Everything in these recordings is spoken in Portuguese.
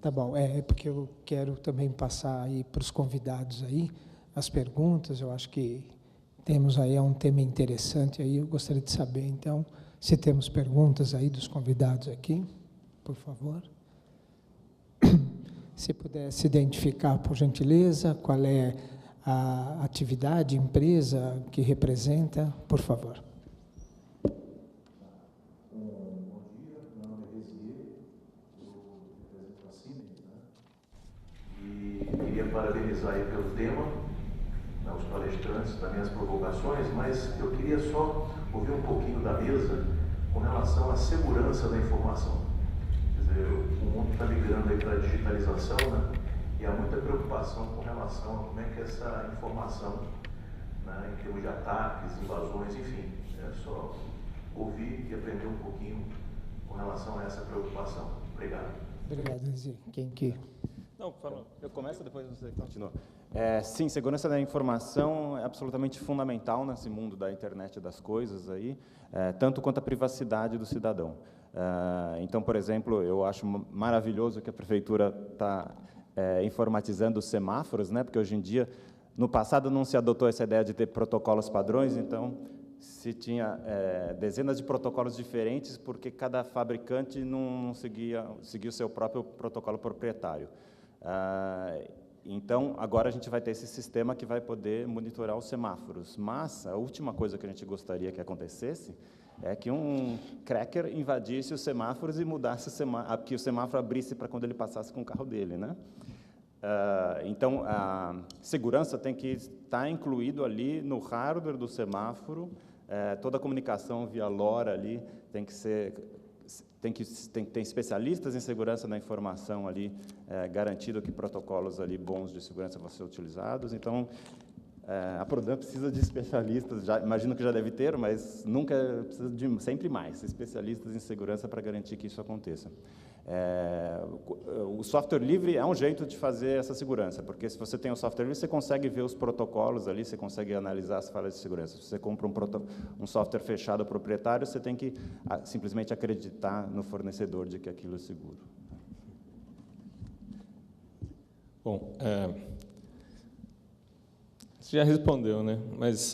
Tá bom, porque eu quero também passar aí para os convidados aí as perguntas. Eu acho que temos aí um tema interessante aí. Eu gostaria de saber, então, se temos perguntas aí dos convidados aqui, por favor. Se pudesse identificar, por gentileza, qual é a atividade, empresa que representa, por favor. Parabenizar aí pelo tema, né, os palestrantes, também as provocações, mas eu queria só ouvir um pouquinho da mesa com relação à segurança da informação. Quer dizer, o mundo está migrando aí para a digitalização, né, e há muita preocupação com relação a como é que essa informação, né, em termos de ataques, invasões, enfim, é só ouvir e aprender um pouquinho com relação a essa preocupação. Obrigado. Obrigado, Zé. Quem que... Não, fala. Eu começo, depois você continua. Sim, segurança da informação é absolutamente fundamental nesse mundo da internet das coisas aí, tanto quanto a privacidade do cidadão. Então, por exemplo, eu acho maravilhoso que a prefeitura está informatizando os semáforos, né? Porque hoje em dia, no passado não se adotou essa ideia de ter protocolos padrões, então se tinha dezenas de protocolos diferentes, porque cada fabricante não seguia o seu próprio protocolo proprietário. Então, agora a gente vai ter esse sistema que vai poder monitorar os semáforos. Mas a última coisa que a gente gostaria que acontecesse é que um cracker invadisse os semáforos e mudasse que o semáforo abrisse para quando ele passasse com o carro dele, né? Então, a segurança tem que estar incluído ali no hardware do semáforo, toda a comunicação via LoRa ali tem que ser... Tem que ter especialistas em segurança da informação ali, garantido que protocolos ali bons de segurança vão ser utilizados. Então, a Prodam precisa de especialistas, imagino que já deve ter, mas nunca precisa de sempre mais especialistas em segurança para garantir que isso aconteça. O software livre é um jeito de fazer essa segurança, porque se você tem o software livre, você consegue ver os protocolos ali, você consegue analisar as falhas de segurança. Se você compra um software fechado proprietário, você tem que simplesmente acreditar no fornecedor de que aquilo é seguro. Bom, você já respondeu, né? Mas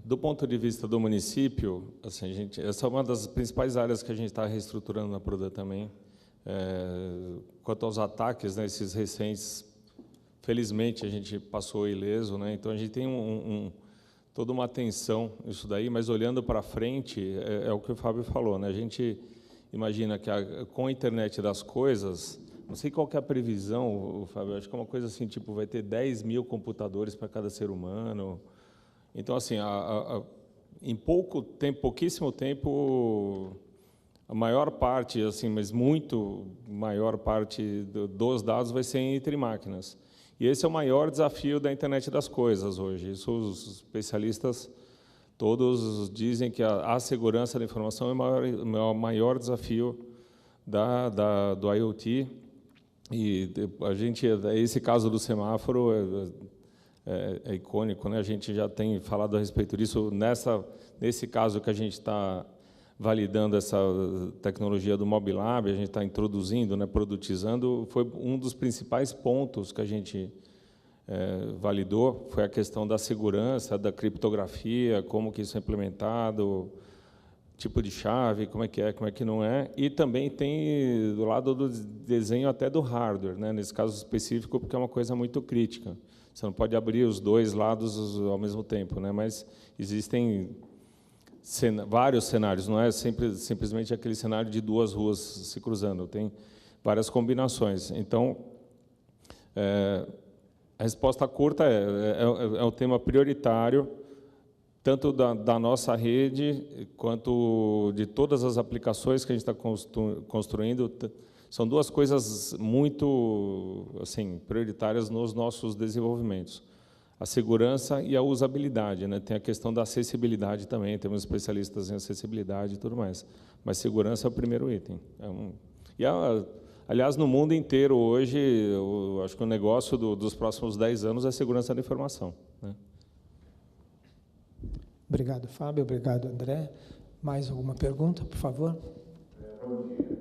do ponto de vista do município, assim, essa é uma das principais áreas que a gente está reestruturando na Prodam também. Quanto aos ataques, né, esses recentes, felizmente a gente passou ileso, né? Então a gente tem toda uma atenção nisso daí, mas olhando para frente, é o que o Fábio falou, né? A gente imagina que com a internet das coisas, não sei qual que é a previsão, Fábio, acho que é uma coisa assim, tipo, vai ter 10 mil computadores para cada ser humano. Então, assim, em pouquíssimo tempo, a maior parte, assim, mas muito maior parte dos dados vai ser entre máquinas. E esse é o maior desafio da internet das coisas hoje. Isso os especialistas todos dizem que a segurança da informação é o maior desafio do IoT. E esse caso do semáforo é icônico, né? A gente já tem falado a respeito disso. Nesse caso que a gente está validando essa tecnologia do Mobilab, a gente está introduzindo, né, produtizando, foi um dos principais pontos que a gente validou, foi a questão da segurança, da criptografia, como que isso é implementado, tipo de chave, como é que não é, e também tem do lado do desenho até do hardware, né, nesse caso específico, porque é uma coisa muito crítica. Você não pode abrir os dois lados ao mesmo tempo, né, mas existem vários cenários, não é simplesmente aquele cenário de duas ruas se cruzando, tem várias combinações. Então, a resposta curta é um tema prioritário, tanto da nossa rede, quanto de todas as aplicações que a gente está construindo. São duas coisas muito assim, prioritárias nos nossos desenvolvimentos. A segurança e a usabilidade, né? Tem a questão da acessibilidade também, temos especialistas em acessibilidade e tudo mais. Mas segurança é o primeiro item. Aliás, no mundo inteiro hoje, eu acho que o negócio dos próximos 10 anos é segurança da informação, né? Obrigado, Fábio. Obrigado, André. Mais alguma pergunta, por favor? Bom dia. Meu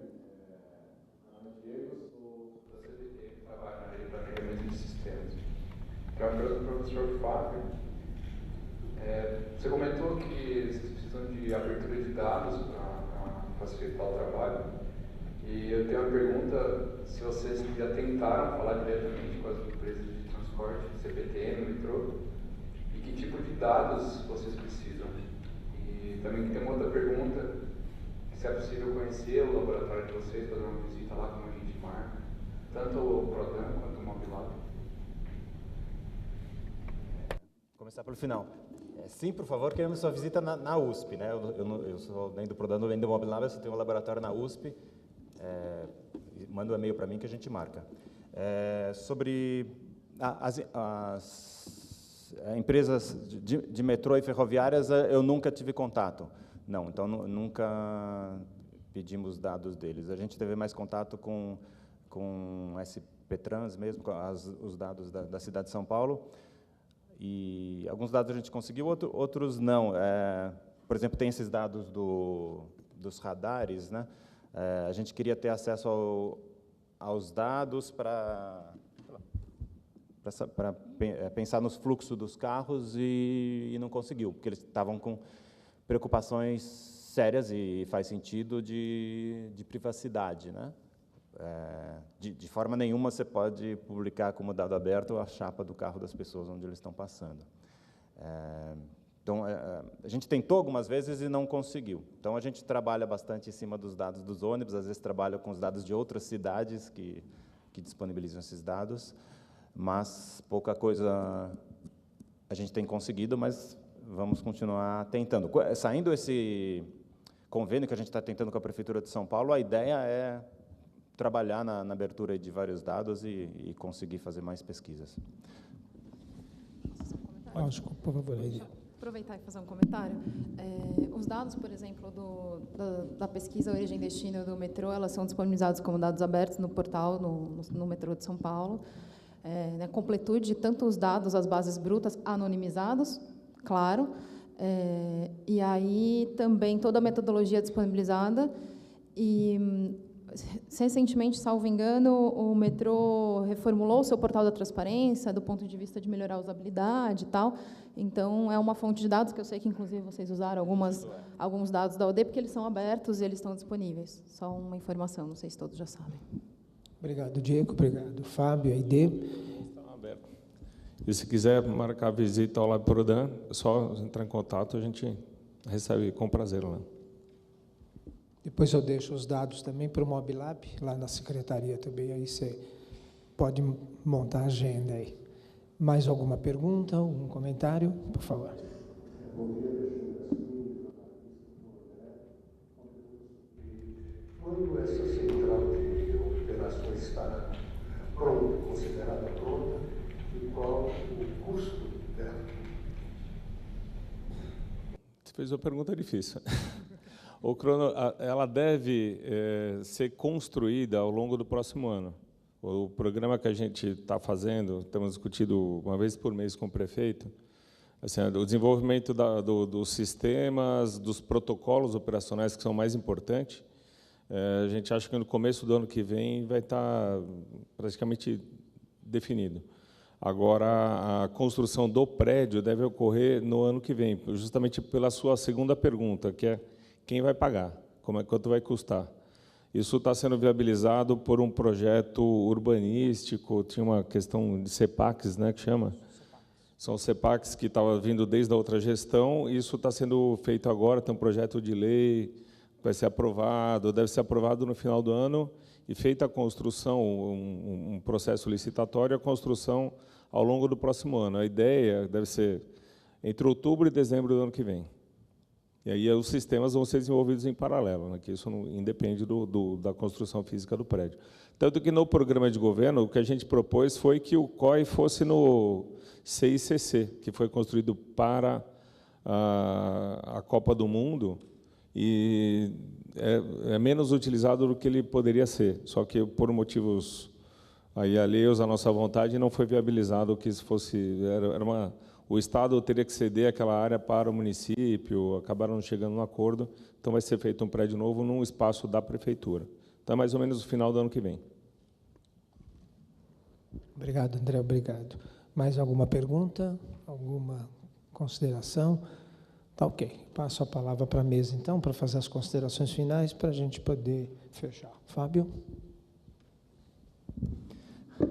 nome é Diego, sou Para o professor Fábio, você comentou que vocês precisam de abertura de dados para facilitar o trabalho. E eu tenho uma pergunta, se vocês já tentaram falar diretamente com as empresas de transporte, CPTM, metrô, e que tipo de dados vocês precisam. E também tem uma outra pergunta, se é possível conhecer o laboratório de vocês, fazer uma visita lá, como a gente marca, tanto o Prodan quanto o Mobilab. Começar pelo final. Sim, por favor, queremos sua visita na USP, né? Eu sou nem do Prodan, nem do Mobilab, eu tenho um laboratório na USP. Manda um e-mail para mim que a gente marca. Sobre as empresas de metrô e ferroviárias, eu nunca tive contato. Não, então nunca pedimos dados deles. A gente teve mais contato com SP Trans mesmo, com os dados da cidade de São Paulo. E alguns dados a gente conseguiu, outros não. Por exemplo, tem esses dados dos radares, né? A gente queria ter acesso aos dados para pensar nos fluxos dos carros e não conseguiu, porque eles estavam com preocupações sérias, e faz sentido, de privacidade, né? De forma nenhuma você pode publicar como dado aberto a chapa do carro das pessoas onde eles estão passando. Então, a gente tentou algumas vezes e não conseguiu. Então, a gente trabalha bastante em cima dos dados dos ônibus, às vezes trabalha com os dados de outras cidades que disponibilizam esses dados, mas pouca coisa a gente tem conseguido, mas vamos continuar tentando. Saindo esse convênio que a gente está tentando com a Prefeitura de São Paulo, a ideia é trabalhar na abertura de vários dados e conseguir fazer mais pesquisas. Lógico, por favor. Aproveitar e fazer um comentário. Os dados, por exemplo, da pesquisa Origem e Destino do metrô, elas são disponibilizados como dados abertos no portal, no metrô de São Paulo. Na completude, tanto os dados, as bases brutas, anonimizados, claro, e aí também toda a metodologia disponibilizada. E, recentemente, salvo engano, o metrô reformulou o seu portal da transparência, do ponto de vista de melhorar a usabilidade e tal. Então, é uma fonte de dados que eu sei que, inclusive, vocês usaram alguns dados da OD, porque eles são abertos e eles estão disponíveis. Só uma informação, não sei se todos já sabem. Obrigado, Diego. Obrigado, Fábio, Aide. Estão abertos. E se quiser marcar a visita ao Lab Prodan, é só entrar em contato, a gente recebe com prazer lá. Depois eu deixo os dados também para o Mobilab, lá na secretaria também, aí você pode montar a agenda aí. Mais alguma pergunta, algum comentário? Por favor. Quando essa central de operações estará pronta, considerada pronta, e qual o custo dela? Você fez uma pergunta difícil. Ela deve ser construída ao longo do próximo ano. O programa que a gente está fazendo, estamos discutindo uma vez por mês com o prefeito, assim, o desenvolvimento dos sistemas, dos protocolos operacionais que são mais importantes. A gente acha que no começo do ano que vem vai estar praticamente definido. Agora, a construção do prédio deve ocorrer no ano que vem, justamente pela sua segunda pergunta, que é quem vai pagar, quanto vai custar. Isso está sendo viabilizado por um projeto urbanístico, tinha uma questão de CEPACs, né, que chama? São CEPACs que estava vindo desde a outra gestão, e isso está sendo feito agora, tem um projeto de lei, vai ser aprovado, deve ser aprovado no final do ano, e feita a construção, um processo licitatório, a construção ao longo do próximo ano. A ideia deve ser entre outubro e dezembro do ano que vem. E aí os sistemas vão ser desenvolvidos em paralelo, né, que isso não independe da construção física do prédio. Tanto que no programa de governo, o que a gente propôs foi que o COI fosse no CICC, que foi construído para a Copa do Mundo, e é menos utilizado do que ele poderia ser, só que por motivos aí alheios à nossa vontade não foi viabilizado que isso fosse... O Estado teria que ceder aquela área para o município, acabaram não chegando no acordo, então vai ser feito um prédio novo num espaço da Prefeitura. Então, é mais ou menos no final do ano que vem. Obrigado, André, obrigado. Mais alguma pergunta? Alguma consideração? Tá ok. Passo a palavra para a mesa, então, para fazer as considerações finais, para a gente poder fechar. Fábio?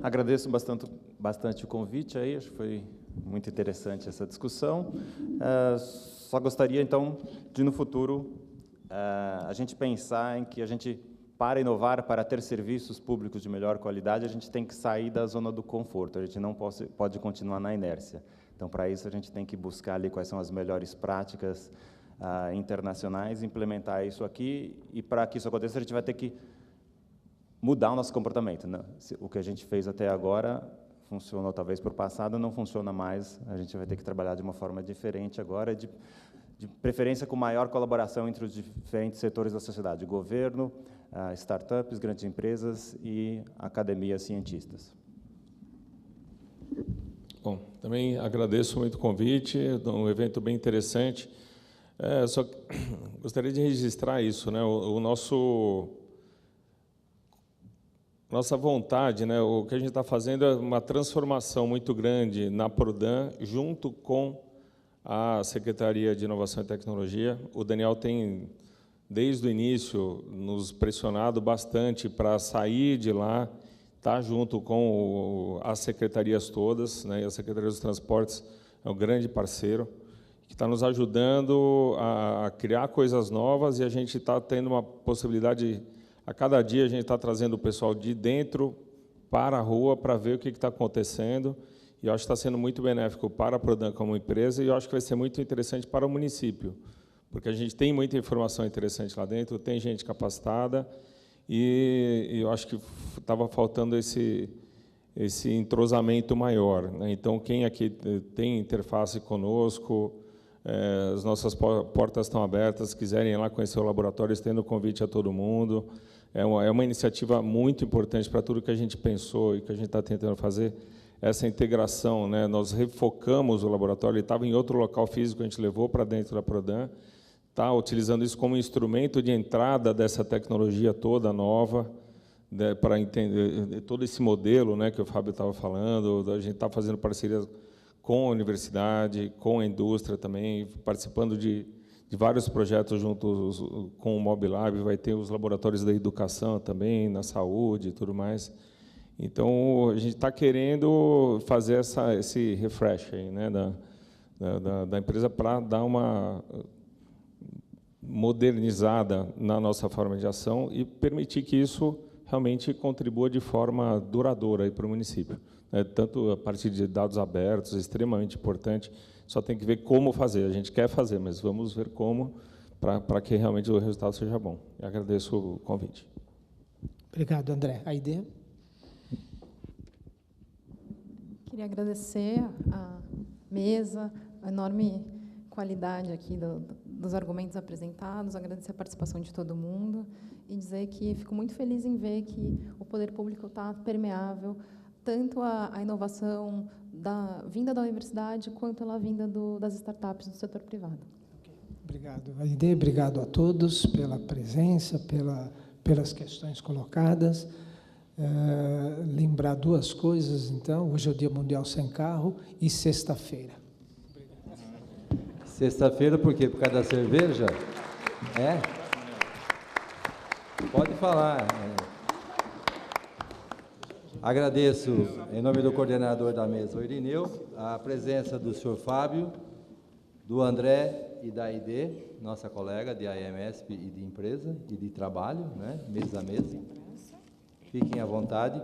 Agradeço bastante o convite aí, acho que foi muito interessante essa discussão. Só gostaria, então, de, no futuro, a gente pensar em que a gente, para inovar, para ter serviços públicos de melhor qualidade, a gente tem que sair da zona do conforto, a gente não pode continuar na inércia. Então, para isso, a gente tem que buscar ali quais são as melhores práticas internacionais, implementar isso aqui, e para que isso aconteça, a gente vai ter que mudar o nosso comportamento, né? O que a gente fez até agora funcionou talvez por passado, não funciona mais, a gente vai ter que trabalhar de uma forma diferente agora, de preferência com maior colaboração entre os diferentes setores da sociedade, governo, startups, grandes empresas e academias, cientistas. Bom, também agradeço muito o convite, um evento bem interessante. Só gostaria de registrar isso, né? Nossa vontade, né? O que a gente está fazendo é uma transformação muito grande na Prodan, junto com a Secretaria de Inovação e Tecnologia. O Daniel tem, desde o início, nos pressionado bastante para sair de lá, estar junto com as secretarias todas, né? E a Secretaria dos Transportes é um grande parceiro, que está nos ajudando a criar coisas novas, e a gente está tendo uma possibilidade. A cada dia a gente está trazendo o pessoal de dentro para a rua para ver o que está acontecendo, e eu acho que está sendo muito benéfico para a Prodan como empresa, e eu acho que vai ser muito interessante para o município, porque a gente tem muita informação interessante lá dentro, tem gente capacitada, e eu acho que estava faltando esse entrosamento maior, né? Então, quem aqui tem interface conosco, as nossas portas estão abertas, se quiserem ir lá conhecer o laboratório, estendo o convite a todo mundo. É uma iniciativa muito importante para tudo que a gente pensou e que a gente está tentando fazer, essa integração, né? Nós refocamos o laboratório, ele estava em outro local físico, a gente levou para dentro da Prodan, está utilizando isso como instrumento de entrada dessa tecnologia toda nova, né, para entender todo esse modelo, né, que o Fábio estava falando. A gente está fazendo parcerias com a universidade, com a indústria também, participando de vários projetos juntos com o Mobilab, vai ter os laboratórios da educação também, na saúde e tudo mais. Então, a gente está querendo fazer esse refresh aí, né, da empresa, para dar uma modernizada na nossa forma de ação e permitir que isso realmente contribua de forma duradoura para o município. Tanto a partir de dados abertos, extremamente importante, só tem que ver como fazer. A gente quer fazer, mas vamos ver como, para que realmente o resultado seja bom. Eu agradeço o convite. Obrigado, André. Aide? Queria agradecer a mesa, a enorme qualidade aqui dos argumentos apresentados, agradecer a participação de todo mundo e dizer que fico muito feliz em ver que o poder público está permeável, tanto a inovação vinda da universidade, quanto a vinda das startups do setor privado. Obrigado, Aide. Obrigado a todos pela presença, pelas questões colocadas. Lembrar duas coisas, então. Hoje é o Dia Mundial Sem Carro e sexta-feira. Sexta-feira, por quê? Por causa da cerveja? Pode falar. Agradeço, em nome do coordenador da mesa, o Irineu, a presença do senhor Fábio, do André e da Aide, nossa colega de AMSP e de empresa e de trabalho, né? Mesa a mesa. Fiquem à vontade.